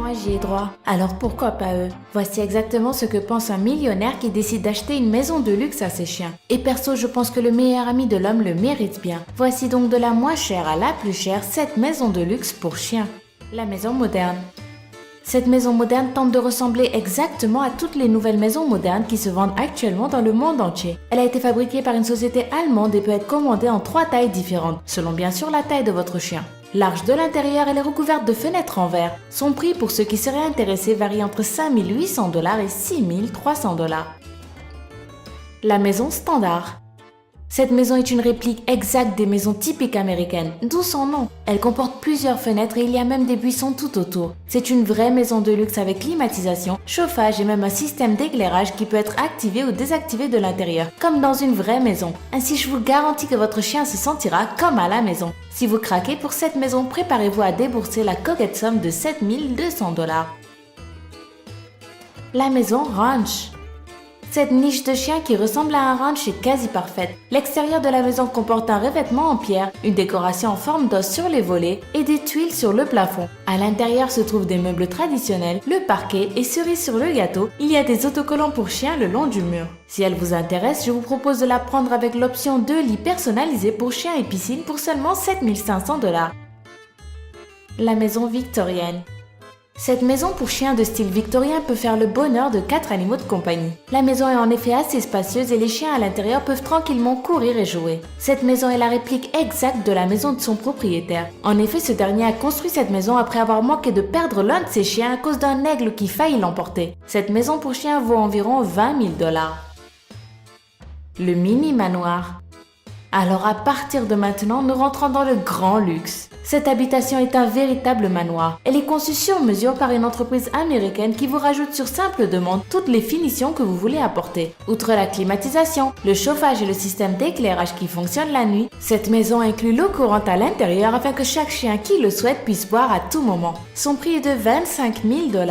moi j'y ai droit. Alors pourquoi pas eux? Voici exactement ce que pense un millionnaire qui décide d'acheter une maison de luxe à ses chiens. Et perso, je pense que le meilleur ami de l'homme le mérite bien. Voici donc de la moins chère à la plus chère, cette maison de luxe pour chiens. La maison moderne. Cette maison moderne tente de ressembler exactement à toutes les nouvelles maisons modernes qui se vendent actuellement dans le monde entier. Elle a été fabriquée par une société allemande et peut être commandée en 3 tailles différentes, selon bien sûr la taille de votre chien. Large de l'intérieur, elle est recouverte de fenêtres en verre. Son prix, pour ceux qui seraient intéressés, varie entre 5 800 $ et 6 300 $. La maison standard. Cette maison est une réplique exacte des maisons typiques américaines, d'où son nom. Elle comporte plusieurs fenêtres et il y a même des buissons tout autour. C'est une vraie maison de luxe avec climatisation, chauffage et même un système d'éclairage qui peut être activé ou désactivé de l'intérieur, comme dans une vraie maison. Ainsi, je vous garantis que votre chien se sentira comme à la maison. Si vous craquez pour cette maison, préparez-vous à débourser la coquette somme de 7 200 $. La maison ranch. Cette niche de chien qui ressemble à un ranch est quasi parfaite. L'extérieur de la maison comporte un revêtement en pierre, une décoration en forme d'os sur les volets et des tuiles sur le plafond. À l'intérieur se trouvent des meubles traditionnels, le parquet et cerise sur le gâteau, il y a des autocollants pour chiens le long du mur. Si elle vous intéresse, je vous propose de la prendre avec l'option 2 lits personnalisés pour chiens et piscine pour seulement 7 500 $. La maison victorienne. Cette maison pour chiens de style victorien peut faire le bonheur de 4 animaux de compagnie. La maison est en effet assez spacieuse et les chiens à l'intérieur peuvent tranquillement courir et jouer. Cette maison est la réplique exacte de la maison de son propriétaire. En effet, ce dernier a construit cette maison après avoir manqué de perdre l'un de ses chiens à cause d'un aigle qui faillit l'emporter. Cette maison pour chiens vaut environ 20 000 $. Le mini manoir. Alors à partir de maintenant, nous rentrons dans le grand luxe. Cette habitation est un véritable manoir. Elle est conçue sur mesure par une entreprise américaine qui vous rajoute sur simple demande toutes les finitions que vous voulez apporter. Outre la climatisation, le chauffage et le système d'éclairage qui fonctionne la nuit, cette maison inclut l'eau courante à l'intérieur afin que chaque chien qui le souhaite puisse boire à tout moment. Son prix est de 25 000 $.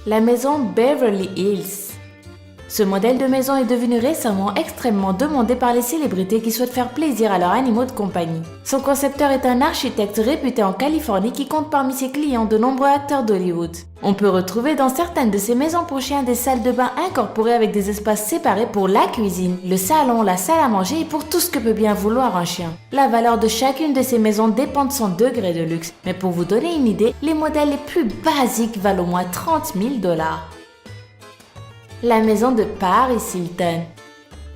La maison Beverly Hills. Ce modèle de maison est devenu récemment extrêmement demandé par les célébrités qui souhaitent faire plaisir à leurs animaux de compagnie. Son concepteur est un architecte réputé en Californie qui compte parmi ses clients de nombreux acteurs d'Hollywood. On peut retrouver dans certaines de ces maisons pour chiens des salles de bain incorporées avec des espaces séparés pour la cuisine, le salon, la salle à manger et pour tout ce que peut bien vouloir un chien. La valeur de chacune de ces maisons dépend de son degré de luxe, mais pour vous donner une idée, les modèles les plus basiques valent au moins 30 000 $. La maison de Paris Hilton.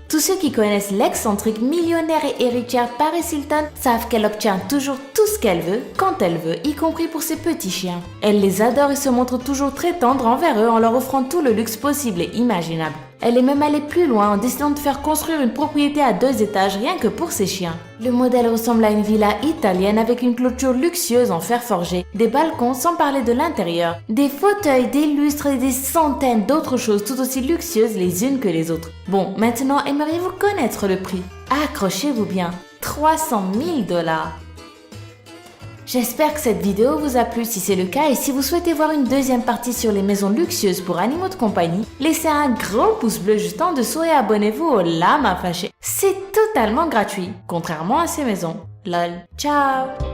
Tous ceux qui connaissent l'excentrique millionnaire et héritière Paris Hilton savent qu'elle obtient toujours tout ce qu'elle veut, quand elle veut, y compris pour ses petits chiens. Elle les adore et se montre toujours très tendre envers eux en leur offrant tout le luxe possible et imaginable. Elle est même allée plus loin en décidant de faire construire une propriété à 2 étages rien que pour ses chiens. Le modèle ressemble à une villa italienne avec une clôture luxueuse en fer forgé, des balcons sans parler de l'intérieur, des fauteuils, des lustres et des centaines d'autres choses tout aussi luxueuses les unes que les autres. Bon, maintenant aimeriez-vous connaître le prix? Accrochez-vous bien, 300 000 $. J'espère que cette vidéo vous a plu. Si c'est le cas et si vous souhaitez voir une deuxième partie sur les maisons luxueuses pour animaux de compagnie, laissez un gros pouce bleu juste en dessous et abonnez-vous au Lama Fâché. C'est totalement gratuit, contrairement à ces maisons. Lol, ciao!